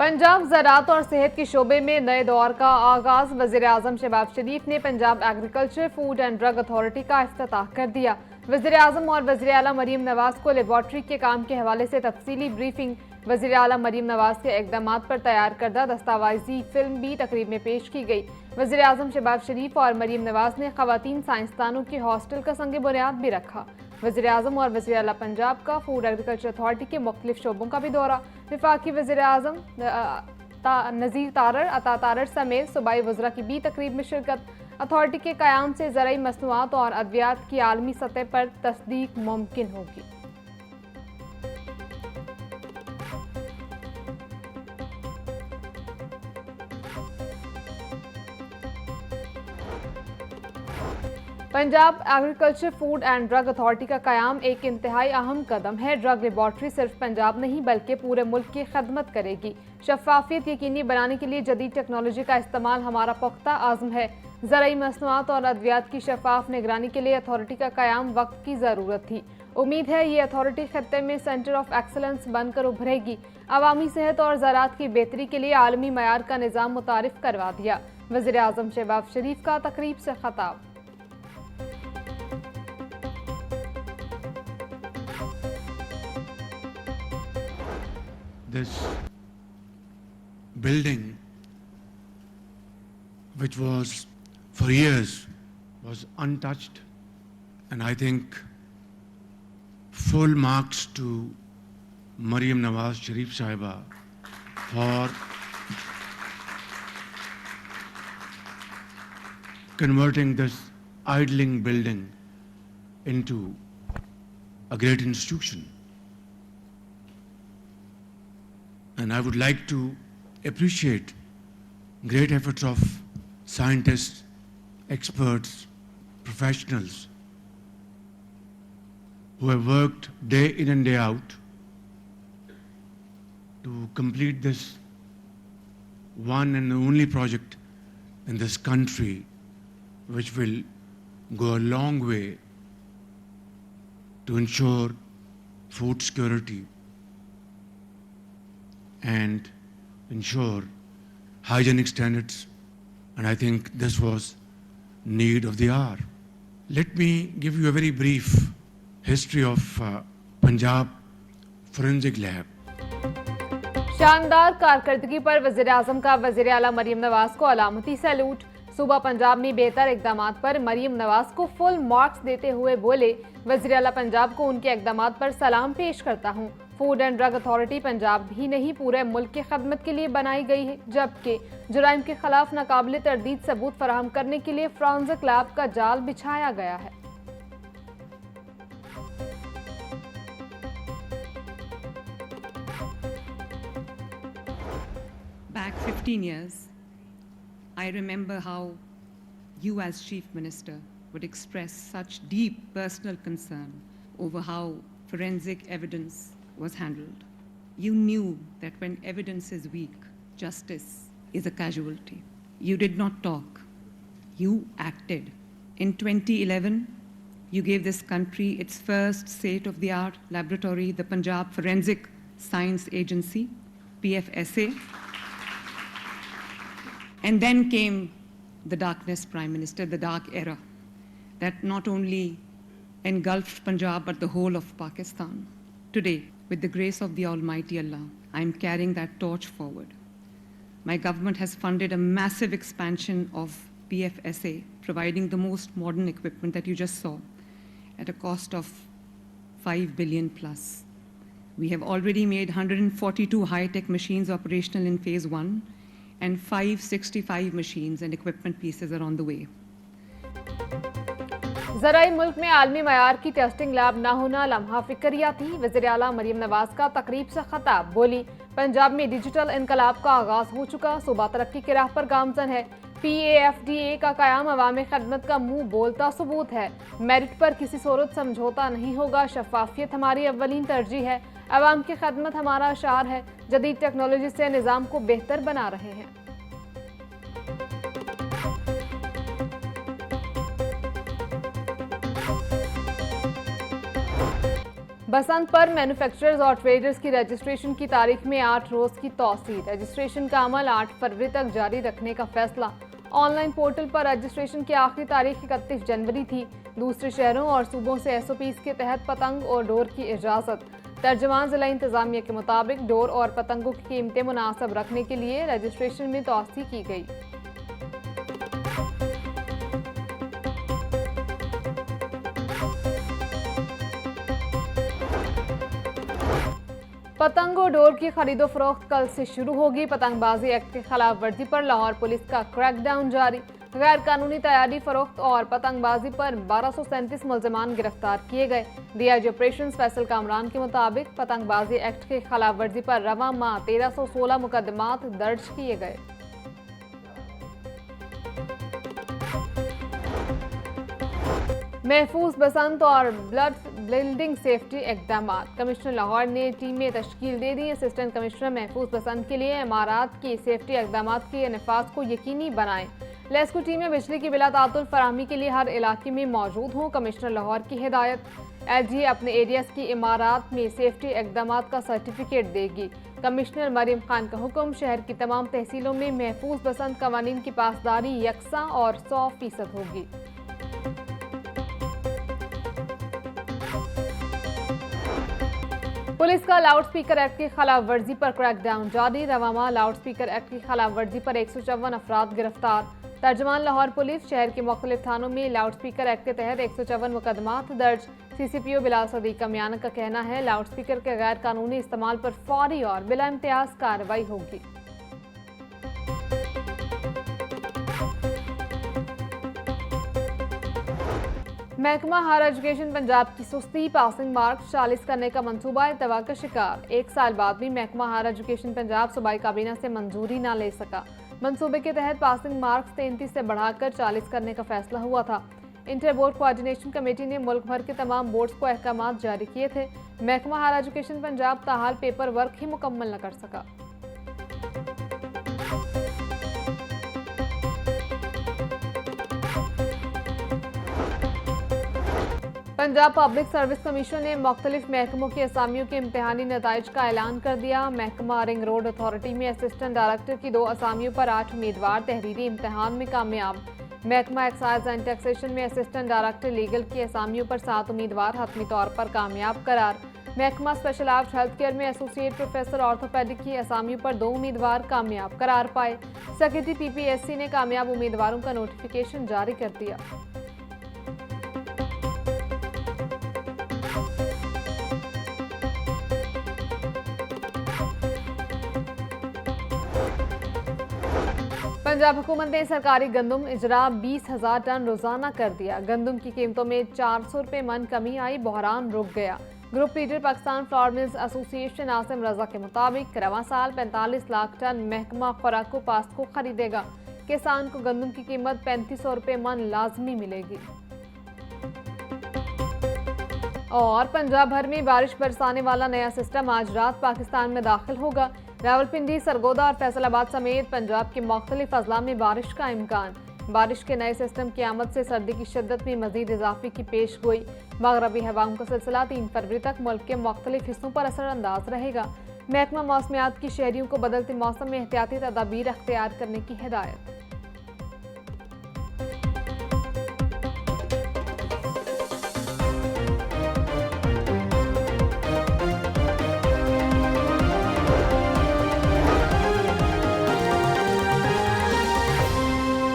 पंजाब ज़राअत और सेहत के शोबे में नए दौर का आगाज़। वज़ीर-ए-आज़म शहबाज शरीफ ने Punjab agriculture food and drug authority का इफ्तिताह कर दिया। वज़ीर-ए-आज़म और वज़ीर-ए-आला मरीम नवाज़ को लेबॉर्ट्री के काम के हवाले से तफसीली ब्रीफिंग। वज़ीर-ए-आला मरीम नवाज़ के इक़दामात पर तैयार करदा दस्तावेज़ी फिल्म भी तकरीब में पेश की गई। वज़ीर-ए-आज़म शहबाज शरीफ और मरीम नवाज़ ने ख़वातीन साइंसदानों के हॉस्टल का संग बुनियाद भी रखा। वज़ीर-ए-आज़म और वज़ीर-ए-आला पंजाब का फूड एग्रीकल्चर अथॉरिटी के मुख्तलिफ शोबों का भी दौरा। वफाकी वज़ीर-ए-आज़म नज़ीर तारड़, अता तारड़ समेत सूबाई वज़रा की भी तकरीब में शिरकत। अथॉरिटी के क़याम से ज़राई मसनूआत और अद्वियात की आलमी सतह पर तस्दीक मुमकिन होगी। Punjab agriculture food and drug authority का क़याम एक इंतहाई अहम कदम है। ड्रग लेबॉर्ट्री सिर्फ पंजाब नहीं बल्कि पूरे मुल्क की खदमत करेगी। शफाफियत यकीनी बनाने के लिए जदीद टेक्नोलॉजी का इस्तेमाल हमारा पुख्ता आज़म है। ज़राई मसनूआत और अद्वियात की शफाफ निगरानी के लिए अथॉरिटी का क़याम वक्त की ज़रूरत थी। उम्मीद है ये अथॉरिटी खत्ते में सेंटर ऑफ एक्सलेंस बनकर उभरेगी। अवामी सेहत और ज़राअत की बेहतरी के लिए आलमी मयार का निज़ाम मुतारिफ करवा दिया। वज़ीर-ए-आज़म शहबाज शरीफ का तकरीब से खिताब। This building, which was for years was untouched, and I think full marks to Maryam Nawaz Sharif Sahiba for converting this idling building into a great institution. And I would like to appreciate great efforts of scientists, experts, professionals who have worked day in and day out to complete this one and only project in this country, which will go a long way to ensure food security and ensure hygienic standards, and I think this was need of the hour. Let me give you a very brief history of Punjab Forensic Lab. शानदार कारकर्दगी पर वज़ीर-ए-आज़म का वज़ीर-ए-आला मरीम नवाज़ को अलामती salute. सूबा पंजाब में बेहतर इक़दामात पर मरीम नवाज़ को फुल मार्क्स देते हुए बोले, वज़ीर-ए-आला पंजाब को उनके इक़दामात पर सलाम पेश करता हूँ। Food and drug authority Punjab ही नहीं पूरे मुल्क की खदमत के लिए बनाई गई है, जबकि जुराइम के खिलाफ नाकाबिले तरदीद सबूत फराहम करने के लिए फोरेंसिक लैब का जाल बिछाया गया है। Back 15 years, I remember how you as Chief Minister would express such deep personal concern over how forensic evidence was handled. You knew that when evidence is weak, justice is a casualty. You did not talk. You acted. In 2011, you gave this country its first state-of-the-art laboratory, the Punjab Forensic Science Agency, PFSA. And then came the darkness, Prime Minister, the dark era that not only engulfed Punjab but the whole of Pakistan. Today, with the grace of the Almighty Allah, I am carrying that torch forward. My government has funded a massive expansion of PFSA, providing the most modern equipment that you just saw at a cost of 5 billion plus. We have already made 142 high-tech machines operational in phase 1, and 565 machines and equipment pieces are on the way. ज़राई मुल्क में आलमी मयार की testing lab ना होना लम्हा फिक्रिया थी। वज़ीर-ए-आला मरीम नवाज़ का तकरीब से खिताब। बोली, पंजाब में डिजिटल इनकलाब का आगाज़ हो चुका, सूबा तरक्की की राह पर गामजन है। PAFDA का क़याम अवामी खदमत का मुंह बोलता सबूत है। मेरिट पर किसी सूरत समझौता नहीं होगा। शफाफियत हमारी अव्वलीन तरजीह है। अवाम की खदमत हमारा अशार है। जदीद टेक्नोलॉजी से निज़ाम को बेहतर बना रहे हैं। बसंत पर मैन्युफैक्चरर्स और ट्रेडर्स की रजिस्ट्रेशन की तारीख में 8 रोज की तौसीर। रजिस्ट्रेशन का अमल 8 फरवरी तक जारी रखने का फैसला। ऑनलाइन पोर्टल पर रजिस्ट्रेशन की आखिरी तारीख 31 जनवरी थी। दूसरे शहरों और सूबों से SOPs के तहत पतंग और डोर की इजाजत। तर्जमान जिला इंतजामिया के मुताबिक डोर और पतंगों की कीमतें मुनासिब रखने के लिए रजिस्ट्रेशन में तौसी की गई। पतंग और डोर की खरीदो फरोख्त कल से शुरू होगी। पतंगबाजी एक्ट की खिलाफ वर्जी पर लाहौर पुलिस का क्रैकडाउन जारी। गैर कानूनी तैयारी, फरोख्त और पतंगबाजी पर 1237 मुलजमान गिरफ्तार किए गए। DIG ऑपरेशन फैसल कामरान के मुताबिक पतंगबाजी एक्ट की खिलाफ वर्जी पर रवा माह 1316 मुकदमात दर्ज किए गए। महफूज बसंत और बिल्डिंग सेफ्टी इकदाम। कमिश्नर लाहौर ने टीमें तश्कील दे दी। असिस्टेंट कमिश्नर महफूज बसंत के लिए इमारात की सेफ्टी इकदाम के नफाज को यकीनी बनाएं। लेस्को टीमें बिजली की बिला तातुल फराहमी के लिए हर इलाके में मौजूद हों। कमिश्नर लाहौर की हिदायत। LGA अपने एरियाज की इमारात में सेफ्टी इकदाम का सर्टिफिकेट देगी। कमिश्नर मरीम खान का हुक्म, शहर की तमाम तहसीलों में महफूज बसंत कवानीन की पासदारी यकसा और 100% होगी। पुलिस का लाउड स्पीकर एक्ट की खिलाफ वर्जी पर क्रैकडाउन जारी। रवामा लाउड स्पीकर एक्ट की खिलाफ वर्जी पर 154 अफराद गिरफ्तार। तर्जमान लाहौर पुलिस, शहर के मुख्तलिफ थानों में लाउड स्पीकर एक्ट के तहत 154 मुकदमात दर्ज। CCPO बिलाल सदीक कमियाना का कहना है, लाउड स्पीकर के गैर कानूनी इस्तेमाल पर फौरी और बिला इम्तियाज कार्रवाई होगी। महकमा हायर एजुकेशन पंजाब की सुस्ती, पासिंग मार्क्स 40 करने का मंसूबा इत्तवा का शिकार। 1 साल बाद भी महकमा हायर एजुकेशन पंजाब सूबाई काबीना से मंजूरी न ले सका। मंसूबे के तहत पासिंग मार्क्स 33 से बढ़ाकर 40 करने का फैसला हुआ था। इंटर बोर्ड कोऑर्डिनेशन कमेटी ने मुल्क भर के तमाम बोर्ड्स को अहकामात जारी किए थे। महकमा हायर एजुकेशन पंजाब ताहाल पेपर वर्क ही मुकम्मल न कर सका। पंजाब पब्लिक सर्विस कमीशन ने मुख्तलिफ महकमों की असामियों के इम्तहानी नताइज का ऐलान कर दिया। महकमा रिंग रोड अथॉरिटी में असिस्टेंट डायरेक्टर की 2 असामियों पर 8 उम्मीदवार तहरीरी इम्तहान में कामयाब। महकमा एक्साइज एंड टैक्सेशन में असिस्टेंट डायरेक्टर लीगल की असामियों पर 7 उम्मीदवार हतमी तौर पर कामयाब करार। महकमा स्पेशल आर्ट हेल्थ केयर में एसोसिएट प्रोफेसर ऑर्थोपेडिक की असामियों पर 2 उम्मीदवार कामयाब करार पाए। सेक्रेटरी PPSC ने कामयाब उम्मीदवारों का नोटिफिकेशन जारी कर दिया। पंजाब हुकूमत ने सरकारी गंदम इजरा 20,000 टन रोजाना कर दिया। गंदम की कीमतों में 400 रुपये मन कमी आई, बहरान रुक गया। Group leader Pakistan flour mills association Asim Raza के मुताबिक रवा साल 45 लाख टन महकमा खुराको पास को खरीदेगा। किसान को गंदम की कीमत 3500 रुपये मन लाजमी मिलेगी। और पंजाब भर में बारिश बरसाने वाला नया सिस्टम आज रात पाकिस्तान में दाखिल होगा। रावलपिंडी, सरगोदा और फैसलाबाद समेत पंजाब के मुख्तलिफ अजला में बारिश का इम्कान। बारिश के नए सिस्टम की आमद से सर्दी की शिद्दत में मजीद इजाफे की पेश गोई। मगरबी हवाओं का सिलसिला 3 फरवरी तक मुल्क के मुख्तलिफ हिस्सों पर असरअंदाज रहेगा। महकमा मौसमियात की शहरियों को बदलते मौसम में एहतियाती तदाबीर अख्तियार करने की हिदायत।